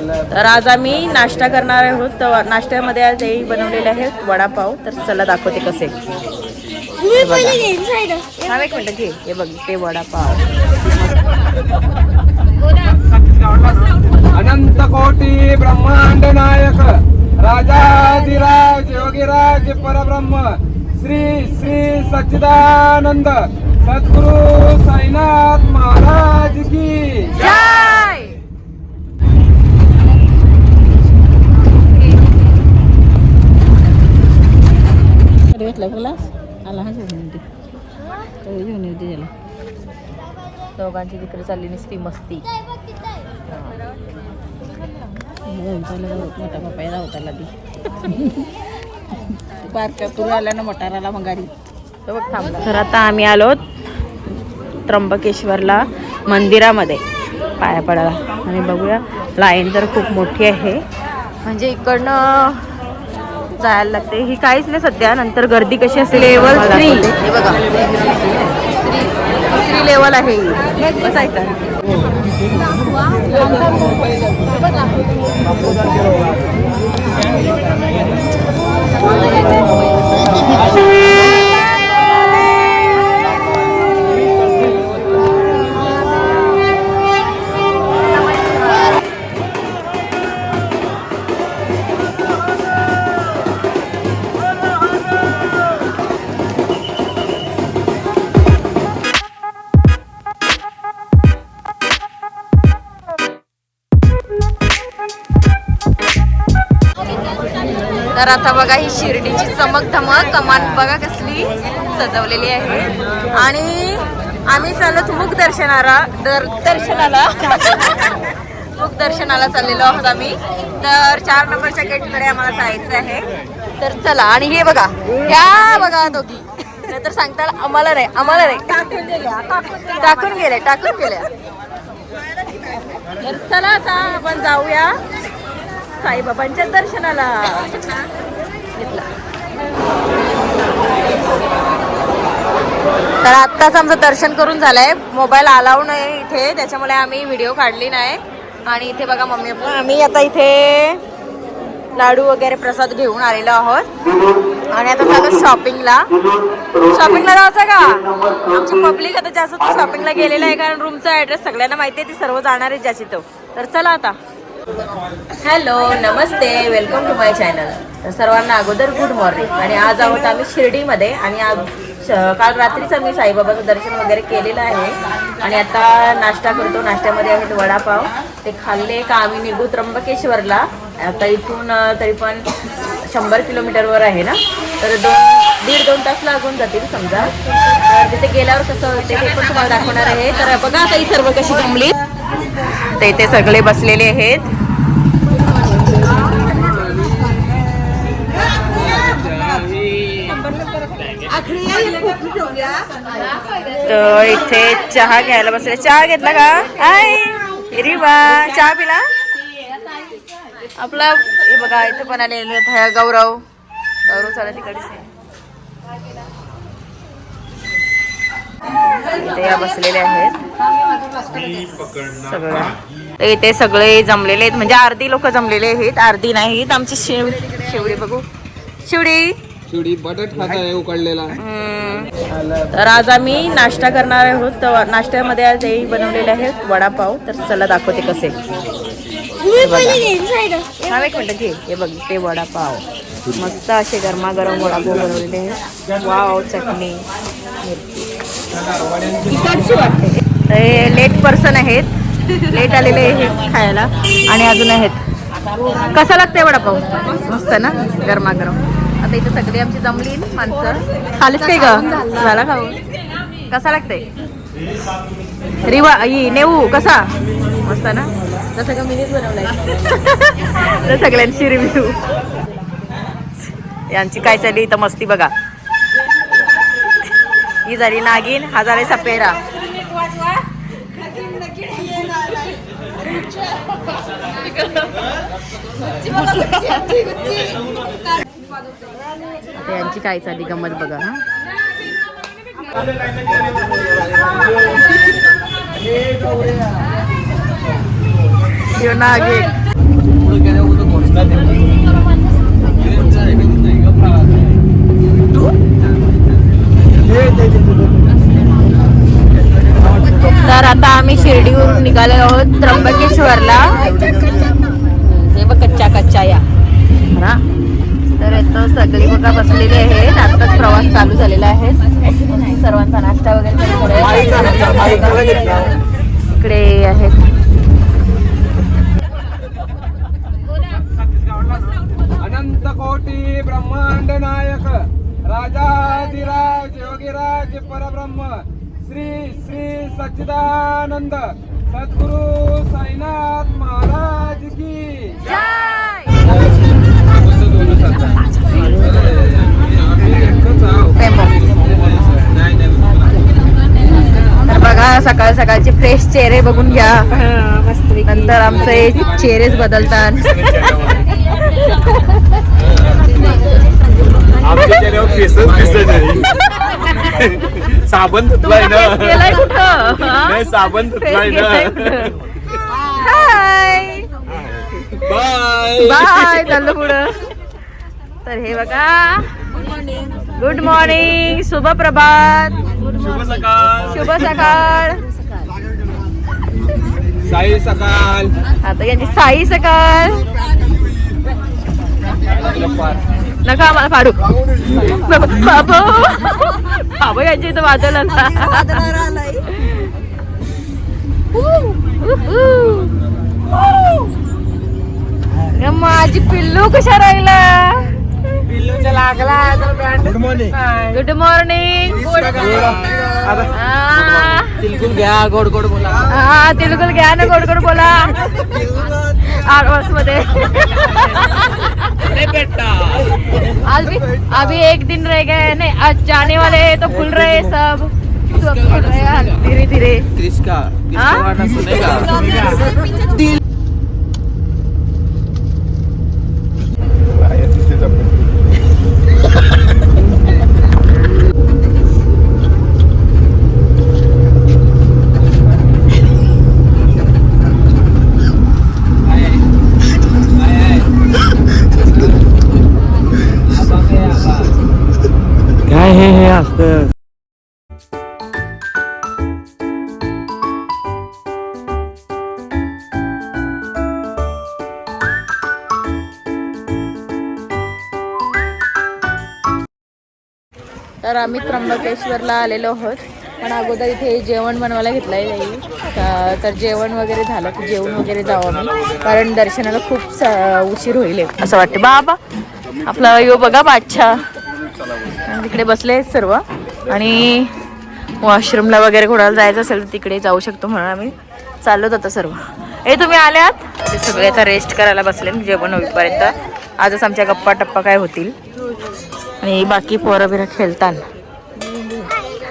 तर आज आम्ही नाश्ता करणार आहोत. तर नाश्त्यामध्ये आज हे बनवलेले आहेत वडापाव. तर चला दाखवते कसे. हा एक मिनिट घे. हे बघ ते वडापाव. अनंत कोटी ब्रह्मांड नायक राजाधिराज योगीराज परब्रह्म श्री श्री सच्चिदानंद सद्गुरु साईनाथ महाराज की जय. दोघांची तिकडे चालली नुसती मस्ती. मोठा पप्पा होताला ती पार्क आला ना मोटाराला मंगारी. तर आता आम्ही आलो त्र्यंबकेश्वरला मंदिरामध्ये पाया पडायला. आणि बघूया लाईन तर खूप मोठी आहे. म्हणजे इकडनं जायला लागते. ही काहीच नाही सध्या. नंतर गर्दी कशी असेल. लेवल 3 हे बघा. 3 लेवल आहे. बस ऐका. तर आता बघा ही शिर्डीची चमक धमक कमान बघा कसली सजवलेली आहे. आणि आम्ही चाललो मुख दर्शनाला मुख दर्शनाला चाललेलो आहोत आम्ही. तर 4 नंबरच्या गेटकडे आम्हाला जायचं आहे. तर चला. आणि हे बघा ह्या बघा दोघी तर सांगता आम्हाला नाही टाकून गेल्या. तर चला आता आपण जाऊया साईबाबांच्या दर्शनाला. तर आत्ताच आमचं दर्शन करून झालंय. मोबाईल अलाउ नाही इथे, त्याच्यामुळे आम्ही व्हिडिओ काढली नाही. आणि इथे बघा मम्मी पप्पा आम्ही आता इथे लाडू वगैरे प्रसाद घेऊन आलेलो आहोत. आणि आता चालू शॉपिंगला जायचं का. आमची पब्लिक आता जास्त शॉपिंगला गेलेलं आहे. कारण रूमचा ॲड्रेस सगळ्यांना माहिती आहे. ती सर्व जाणार आहे ज्याची तो. तर चला आता. हॅलो नमस्ते वेलकम टू माय चॅनल. तर सर्वांना अगोदर गुड मॉर्निंग. आणि आज आहोत आम्ही शिर्डीमध्ये. आणि आज काल रात्रीच आम्ही साईबाबाचं दर्शन वगैरे केलेलं आहे. आणि आता नाश्ता करतो. नाश्त्यामध्ये आहेत वडापाव. ते खाल्ले का आम्ही निघू त्र्यंबकेश्वरला. आता इथून तरी पण 100 किलोमीटरवर आहे ना. तर 1.5-2 तास लागून जातील समजा. तर तिथे गेल्यावर कसं होते ते पण तुम्हाला दाखवणार आहे. तर बघा आता ही सर्व कशी जमली. तर इथे सगळे बसलेले आहेत. तर इथे चहा घ्यायला बसले. चहा घेतला का. हाय रिवा चहा पिला आपला. हे बघा इथे पण आलेले गौरव चालत तिकडे इथे या बसलेले आहेत सगळं. इथे सगळे जमलेले आहेत. म्हणजे अर्धी लोक जमलेले आहेत अर्धी नाहीत. आमची शेवडी बघू. शिवडी बटाट खाता आहे उकडलेला. तर आज आम्ही नाश्ता करणार आहोत. तर नाश्त्यामध्ये आज हे बनवलेले आहेत वडापाव. तर चला दाखवते कसे. हा एक मिनिट घे. हे बघ ते वडापाव मस्त असे गरमागरम वडापाव बनवलेले आहेत. वाव चटणी मिरची वाटते. हे लेट पर्सन आहेत. लेट आलेले आहेत खायला. आणि अजून आहेत. कसा लागतंय वडापाव. मस्त ना गरमागरम. आता इथे सगळी आमची जमली माणसं. खालीच काय ग झाला खाऊ. कसा लागतंय रिवा नेऊ कसा. मस्त ना. तसं का मीच बनवलाय. तर सगळ्यांची रिव्ह्यू. यांची काय चालली इथं मस्ती बघा. ही झाली नागिन. हा झाले सपेरा. यांची काय चालली गंमत बघा. हा तर आता आम्ही शिर्डीवरून निघालो आहोत त्र्यंबकेश्वरला. हे बघ कच्च्या या हा. तर इथं सगळी बघा बसलेली आहेत. आताच प्रवास चालू झालेला आहे. सर्वांचा नाश्ता वगैरे इकडे आहेत. अनंत कोटी ब्रह्मांड नायक राजाधिराज योगीराज परब्रह्म श्री श्री सच्चिदानंद सद्गुरु साईनाथ महाराज की तर बघा सकाळ सकाळचे फ्रेश चेहरे बघून घ्या. नंतर आमचे चेहरेच बदलतात. आमच्या चेहऱ्यावर केसच दिसत नाही. साबण धुतलाय ना. गेलाय कुठं? नाही साबण धुतलाय ना. हाय बाय बाय चाललो पुढं. तर हे बघा गुड मॉर्निंग, शुभ प्रभात, शुभ सकाळ. शुभ सकाळ. साई सकाळ आता यांची साई सकाळ. नका आम्हाला फाडू बाबा. बाबा यांच्या इथं वाजवलं ना. माझी पिल्लू कशा राहिला. Good morning. Good morning. तिलकुल घ्या, गोड गोड बोला. हा तिलकुल घ्या ना, गोड गोड बोला. आडवास मध्ये अभी एक दिन रह गए. नहीं आज जाने वाले हैं तो खुल रहे हैं सब खुल रहे हैं धीरे धीरे. किसका गाना सुनेगा. काय हे असतं. तर आम्ही त्र्यंबकेश्वरला आलेलो आहोत. पण अगोदर इथे जेवण बनवायला घेतलंय जाईल. तर जेवण वगैरे झालं की जेवण वगैरे जाऊ आम्ही, कारण दर्शनाला खूप उशीर होईल असं वाटतं. बाबा आपला यो बघा बादशाह तिकडे बसले आहेत सर्व. आणि वॉशरूमला वगैरे कोणाला जायचं असेल तर तिकडे जाऊ शकतो म्हणून आम्ही चाललोत आता सर्व. हे तुम्ही आल्यात. ते सगळे आता रेस्ट करायला बसले जेवण होईपर्यंत. आजच आमच्या गप्पा टप्पा काय होतील. आणि बाकी पोरं बिरं खेळतात.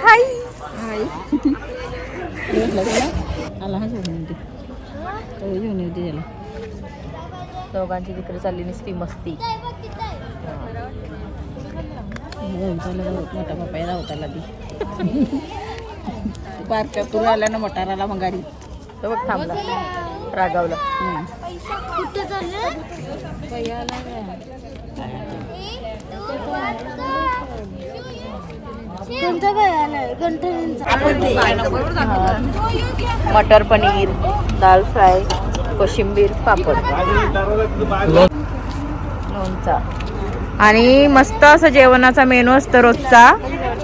हाय दोघांची तिकडे चालली नुसती मस्ती. मोठा पप्पा होता बारक्या तुला आला ना मोटाराला मंगारी. तो बघ थांबला रागावला. मटर पनीर, दाल फ्राय, कोशिंबीर, पापड, लोणचा आणि मस्त असं जेवणाचा मेनू असतो रोजचा.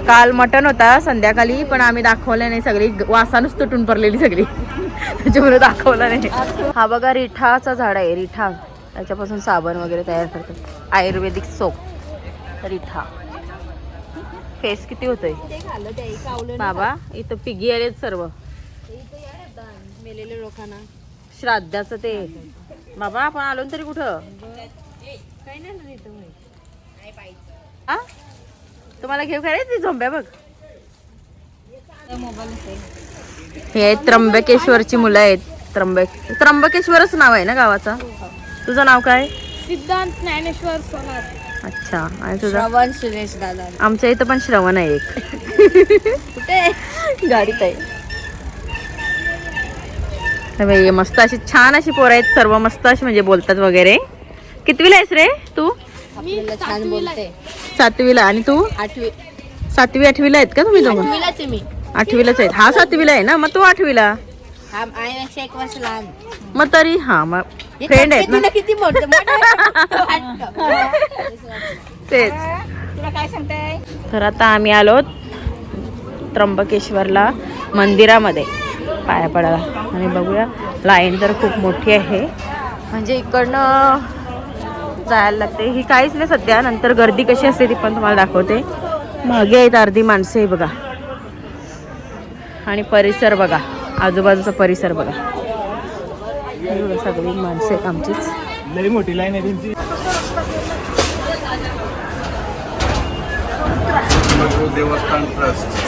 काल मटण होता संध्याकाळी, पण आम्ही दाखवलं नाही. सगळी वासानच तुटून पडलेली सगळी, त्याच्यामुळे दाखवलं नाही. हा बघा रिठाचा झाड आहे. रिठा त्याच्यापासून साबण वगैरे तयार करतात. आयुर्वेदिक सोप रिठा. फेस किती होतोय बाबा. इथं पिगी आलेत सर्व मेलेल्या लोकांना श्राद्धाचं ते. बाबा आपण आलो तरी कुठं आ तुम्हाला घेऊ काय ती झोंब्या बघ. हे त्र्यंबकेश्वरची मुलं आहेत. त्र्यंबकेश्वरच नाव आहे ना गावाचं. तुझं नाव काय. सिद्धांत ज्ञानेश्वर सोनार. अच्छा. आणि तुझं. श्रवण सुरेश दादा. आमच्या इथं पण श्रवण आहे एक. कुठे गाडीत आहे. तर बाई मस्त अशी छान अशी पोरं आहेत सर्व, मस्त अशी म्हणजे बोलतात वगैरे. कितवीला आहेस रे तू? आपल्याला छान बोलते. 7वीला. आणि तू? 8वी. 7वी 8वीला आहेत का तुम्ही दोघं? 8वीलाच आहे मी. 8वीलाच आहेत. हा 7वीला आहे ना, मग तू 8वीला. हा माझ्यापेक्षा 1 वर्ष लहान. मग तरी हा मग फ्रेंड आहेत ना. किती मोठं तेच. तुला काय सांगताय? तर आता आम्ही आलो त्र्यंबकेश्वरला मंदिरामध्ये पाया पडायला. आणि बघूया लाईन तर खूप मोठी आहे, म्हणजे इकडनं जायला लागते. ही काहीच नाही सध्या, नंतर गर्दी कशी असते ती पण तुम्हाला दाखवते. मागे आहेत अर्धी माणसं आहे बघा. आणि परिसर बघा, आजूबाजूचा परिसर बघा. सगळी माणसं आहेत आमचीच. लई मोठी लाईन आहे त्यांची. देवस्थान ट्रस्ट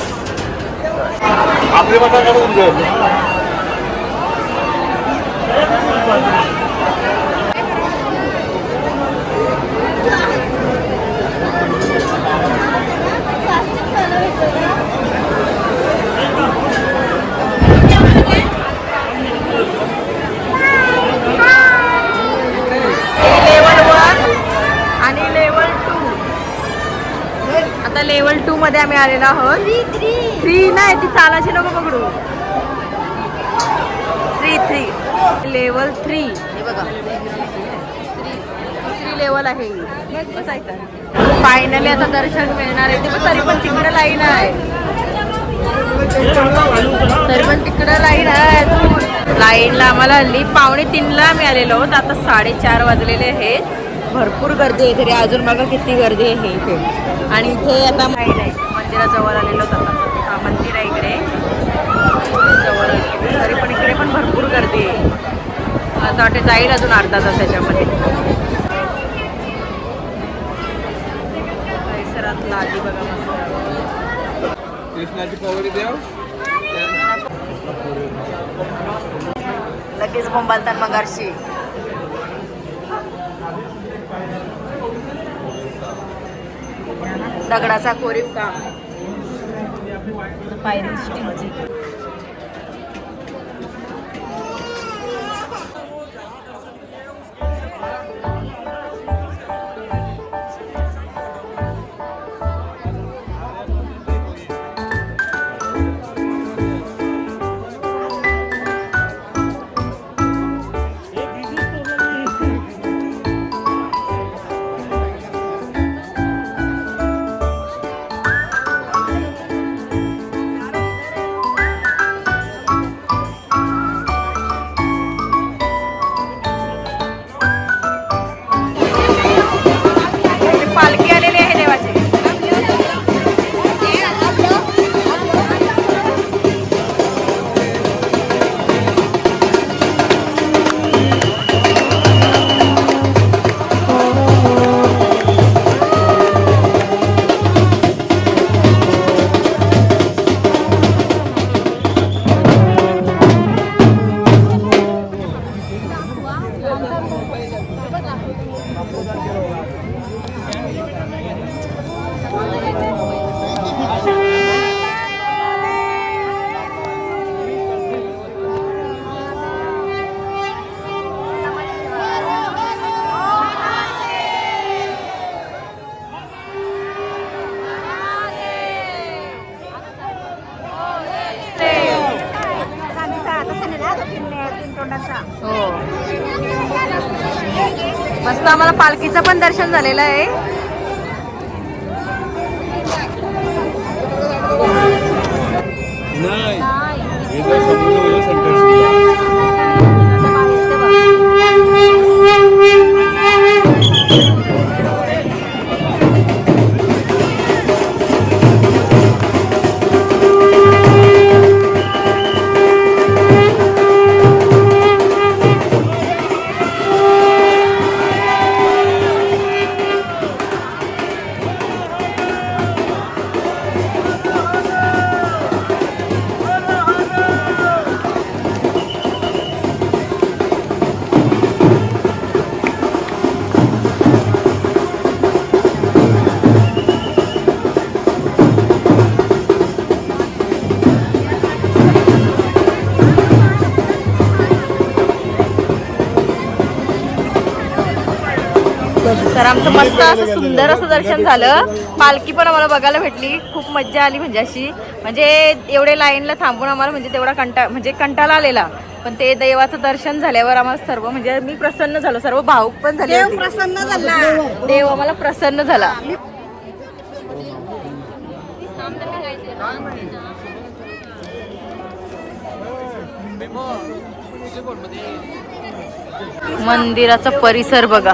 आपले मता करून आता लेवल 2 मध्ये आम्ही आलेलो आहोत. 3 नाही, ती चालायची नको पकडू. 3 लेवल 3 हे बघा, 3 लेवल आहे. फायनली आता दर्शन मिळणार आहे. ते तरी पण तिकडे लाईन आहे, तरी पण तिकडे लाईन आहे. लाईनला आम्हाला हल्ली 2:45ला आम्ही आलेलो आहोत. आता 4:30 वाजलेले आहेत. भरपूर गर्दी आहे तरी अजून बघा किती गर्दी आहे इथे. आणि इथे आता माहीत आहे मंदिराजवळ आलेलो आता. हा मंदिर आहे इकडे जवळ, तरी पण इकडे पण भरपूर गर्दी आहे. असं वाटते जाईल अजून अर्धा तास त्याच्यामध्ये. परिसरातला आधी बघा कृष्णाची पवडी देव. लगेच बोंबालतात मगारशी. दगडाचा कोरीव काम, पायरी स्टीलची. पालखी आलेली आहे देवाची. हो मस्त. आम्हाला पालखीचं पण दर्शन झालेलं आहे. तर आमचं मस्त असं सुंदर असं दर्शन झालं. पालखी पण आम्हाला बघायला भेटली. खूप मज्जा आली म्हणजे अशी म्हणजे एवढे लाईनला थांबून आम्हाला म्हणजे तेवढा कंटाळा आलेला. पण ते देवाचं दर्शन झाल्यावर आम्हाला सर्व म्हणजे मी प्रसन्न झालो. सर्व भाऊक पण झाले. देव प्रसन्न झाला. देव आम्हाला प्रसन्न झाला. मंदिराचा परिसर बघा.